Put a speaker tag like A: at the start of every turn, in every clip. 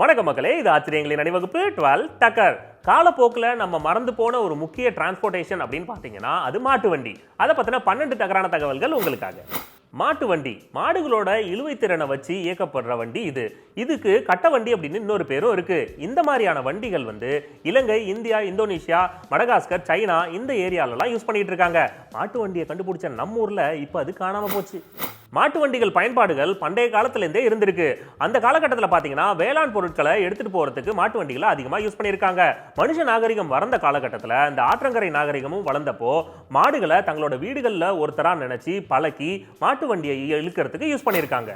A: வணக்கம் மக்களே, இது ஆச்சரியங்களின் அணிவகுப்பு 12 டக்கர். காலப்போக்கில் நம்ம மறந்து போன ஒரு முக்கிய டிரான்ஸ்போர்ட்டேஷன் அப்படின்னு பார்த்தீங்கன்னா அது மாட்டு வண்டி. அதை பற்றின 12 டக்கரான தகவல்கள் உங்களுக்காக. மாட்டு வண்டி மாடுகளோட இழுவை திறனை வச்சு இயக்கப்படுற வண்டி இது. இதுக்கு கட்ட வண்டி அப்படின்னு இன்னொரு பேரும் இருக்கு. இந்த மாதிரியான வண்டிகள் இலங்கை, இந்தியா, இந்தோனேஷியா, மடகாஸ்கர், சைனா இந்த ஏரியாலலாம் யூஸ் பண்ணிட்டு இருக்காங்க. மாட்டு வண்டியை கண்டுபிடிச்ச நம்ம ஊர்ல இப்போ அது காணாம போச்சு. மாட்டு வண்டிகள் பயன்பாடுகள் பண்டைய காலத்திலேருந்தே இருந்திருக்கு. அந்த காலகட்டத்தில் பார்த்தீங்கன்னா வேளாண் பொருட்களை எடுத்துட்டு போறதுக்கு மாட்டு வண்டிகளை அதிகமாக யூஸ் பண்ணியிருக்காங்க. மனுஷ நாகரிகம் வளர்ந்த காலகட்டத்தில் இந்த ஆற்றங்கரை நாகரிகமும் வளர்ந்தப்போ மாடுகளை தங்களோட வீடுகளில் ஒருத்தரா நினைச்சு பழக்கி மாட்டு வண்டியை இழுக்கிறதுக்கு யூஸ் பண்ணியிருக்காங்க.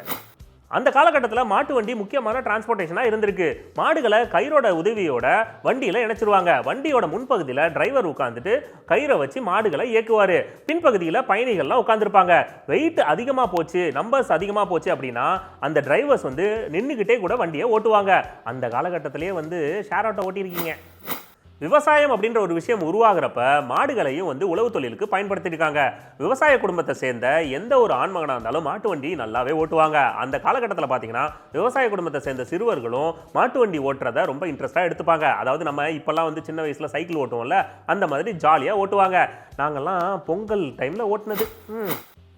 A: அந்த காலகட்டத்தில் மாட்டு வண்டி முக்கியமான டிரான்ஸ்போர்ட்டேஷனாக இருந்திருக்கு. மாடுகளை கயிறோட உதவியோட வண்டியில் இணைச்சிருவாங்க. வண்டியோட முன்பகுதியில் டிரைவர் உட்காந்துட்டு கயிறை வச்சு மாடுகளை இயக்குவார். பின்பகுதியில் பயணிகள்லாம் உட்காந்துருப்பாங்க. வெயிட் அதிகமாக போச்சு, நம்பர்ஸ் அதிகமாக போச்சு அப்படின்னா அந்த டிரைவர்ஸ் நின்றுக்கிட்டே கூட வண்டியை ஓட்டுவாங்க. அந்த காலகட்டத்திலேயே ஷேர் ஆட்டோ ஓட்டியிருக்கீங்க. விவசாயம் அப்படின்ற ஒரு விஷயம் உருவாகிறப்ப மாடுகளையும் உழவு தொழிலுக்கு பயன்படுத்தியிருக்காங்க. விவசாய குடும்பத்தை சேர்ந்த எந்த ஒரு ஆண்மகனாக இருந்தாலும் மாட்டு வண்டி நல்லாவே ஓட்டுவாங்க. அந்த காலகட்டத்தில் பார்த்தீங்கன்னா விவசாய குடும்பத்தை சேர்ந்த சிறுவர்களும் மாட்டு வண்டி ஓட்டுறதை ரொம்ப இன்ட்ரெஸ்டாக எடுத்துப்பாங்க. அதாவது நம்ம இப்போல்லாம் சின்ன வயசில் சைக்கிள் ஓட்டுவோம்ல, அந்த மாதிரி ஜாலியாக ஓட்டுவாங்க. நாங்கள்லாம் பொங்கல் டைமில் ஓட்டுனது.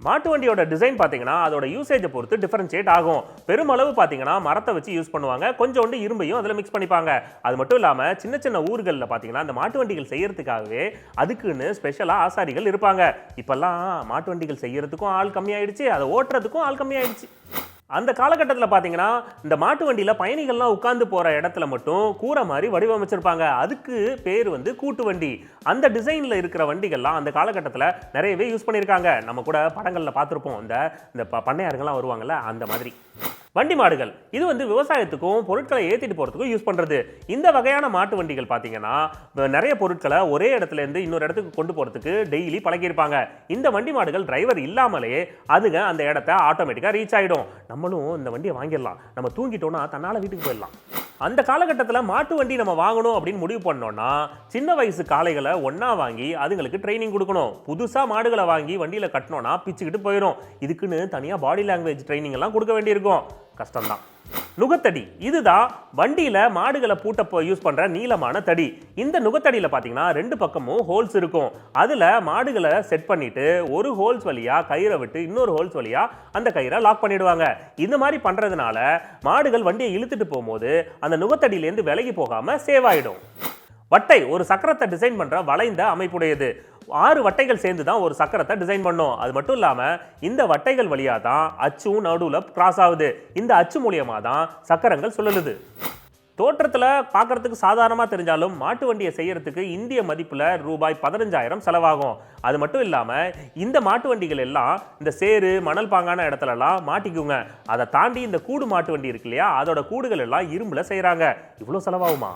A: மாட்டு வண்டியோட டிசைன் பார்த்தீங்கன்னா அதோட யூசேஜை பொறுத்து டிஃபரன்ஷியேட் ஆகும். பெருமளவு பார்த்தீங்கன்னா மரத்தை வச்சு யூஸ் பண்ணுவாங்க. கொஞ்சோண்டு இரும்பையும் அதில் மிக்ஸ் பண்ணிப்பாங்க. அது மட்டும் இல்லாமல் சின்ன சின்ன ஊர்களில் பார்த்தீங்கன்னா அந்த மாட்டு வண்டிகள் செய்யறதுக்காகவே அதுக்குன்னு ஸ்பெஷலாக ஆசாரிகள் இருப்பாங்க. இப்போல்லாம் மாட்டு வண்டிகள் செய்யறதுக்கும் ஆள் கம்மியாயிடுச்சு, அதை ஓட்டுறதுக்கும் ஆள் கம்மியாயிடுச்சு. அந்த காலகட்டத்தில் பார்த்தீங்கன்னா இந்த மாட்டு வண்டியில் பயணிகள்லாம் உட்காந்து போகிற இடத்துல மட்டும் கூரை மாதிரி வடிவமைச்சிருப்பாங்க. அதுக்கு பேர் கூட்டு வண்டி. அந்த டிசைனில் இருக்கிற வண்டிகள்லாம் அந்த காலகட்டத்தில் நிறையவே யூஸ் பண்ணியிருக்காங்க. நம்ம கூட படங்களில் பார்த்துருப்போம், இந்த பண்ணையாருங்கள்லாம் வருவாங்கள்ல, அந்த மாதிரி. வண்டி மாடுகள் இது விவசாயத்துக்கும் பொருட்களை ஏற்றிட்டு போகிறதுக்கும் யூஸ் பண்ணுறது. இந்த வகையான மாட்டு வண்டிகள் பார்த்தீங்கன்னா நிறைய பொருட்களை ஒரே இடத்துல இருந்து இன்னொரு இடத்துக்கு கொண்டு போகிறதுக்கு டெய்லி பழகியிருப்பாங்க. இந்த வண்டி மாடுகள் டிரைவர் இல்லாமலே அதுங்க அந்த இடத்த ஆட்டோமேட்டிக்காக ரீச் ஆகிடும். நம்மளும் இந்த வண்டியை வாங்கிடலாம், நம்ம தூங்கிட்டோம்னா தன்னால் வீட்டுக்கு போயிடலாம். அந்த காலகட்டத்தில் மாட்டு வண்டி நம்ம வாங்கணும் அப்படின்னு முடிவு பண்ணோம்னா சின்ன வயசு காளைகளை ஒன்றா வாங்கி அதுங்களுக்கு ட்ரைனிங் கொடுக்கணும். புதுசாக மாடுகளை வாங்கி வண்டியில் கட்டினோன்னா பிச்சுக்கிட்டு போயிடும். இதுக்குன்னு தனியாக பாடி லாங்குவேஜ் ட்ரைனிங் எல்லாம் கொடுக்க வேண்டியிருக்கும். கஷ்டம்தான். நுகத்தடி இதுதான் வண்டியில் மாடுகளை பூட்ட யூஸ் பண்ணுற நீளமான தடி. இந்த நுகத்தடியில் பார்த்தீங்கன்னா 2 பக்கமும் ஹோல்ஸ் இருக்கும். அதில் மாடுகளை செட் பண்ணிட்டு ஒரு ஹோல்ஸ் வழியாக கயிறை விட்டு இன்னொரு ஹோல்ஸ் வழியாக அந்த கயிறை லாக் பண்ணிடுவாங்க. இந்த மாதிரி பண்ணுறதுனால மாடுகள் வண்டியை இழுத்துட்டு போகும்போது அந்த நுகத்தடியிலேருந்து விலகி போகாமல் சேவ் ஆகிடும். வட்டை ஒரு சக்கரத்தை டிசைன் பண்ணுற வளைந்த அமைப்புடையது. 6 வட்டைகள் சேர்ந்து தான் ஒரு சக்கரத்தை டிசைன் பண்ணோம். அது மட்டும் இல்லாமல் இந்த வட்டைகள் வழியாக தான் அச்சும் நடுவில் கிராஸ் ஆகுது. இந்த அச்சு மூலியமாக தான் சக்கரங்கள் சுழலுது. தோற்றத்தில் பார்க்கறதுக்கு சாதாரணமாக தெரிஞ்சாலும் மாட்டு வண்டியை செய்யறதுக்கு இந்திய மதிப்பில் ரூபாய் 15,000 செலவாகும். அது மட்டும் இல்லாமல் இந்த மாட்டு வண்டிகள் எல்லாம் இந்த சேறு மணல் பாங்கான இடத்துலலாம் மாட்டிக்குங்க. அதை தாண்டி இந்த கூடு மாட்டு வண்டி இருக்கு இல்லையா, அதோட கூடுகள் எல்லாம் இரும்புல செய்கிறாங்க. இவ்வளோ செலவாகுமா?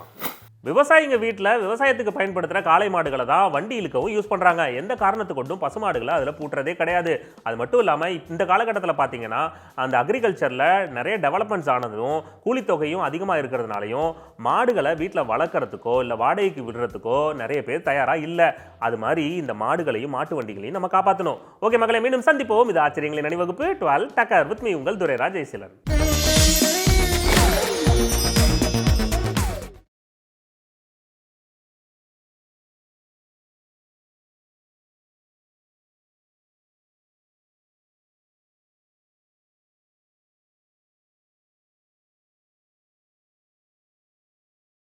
A: விவசாயிங்க வீட்டில் விவசாயத்துக்கு பயன்படுத்துகிற காளை மாடுகளை தான் வண்டி இழுக்கவும் யூஸ் பண்ணுறாங்க. எந்த காரணத்து கொண்டும் பசுமாடுகளை அதில் பூட்டுறதே கிடையாது. அது மட்டும் இல்லாமல் இந்த காலகட்டத்தில் பார்த்தீங்கன்னா அந்த அக்ரிகல்ச்சரில் நிறைய டெவலப்மெண்ட்ஸ் ஆனதும் கூலித்தொகையும் அதிகமாக இருக்கிறதுனாலையும் மாடுகளை வீட்டில் வளர்க்குறதுக்கோ இல்லை வாடகைக்கு விடுறதுக்கோ நிறைய பேர் தயாராக இல்லை. அது மாதிரி இந்த மாடுகளையும் மாட்டு வண்டிகளையும் நம்ம காப்பாற்றணும். ஓகே மக்களை, மீண்டும் சந்திப்போம். இது ஆச்சரியங்களின் அணிவகுப்பு 12 டக்கர் வித் மீ, உங்கள் துரைராஜ் ஜெயசீலன்.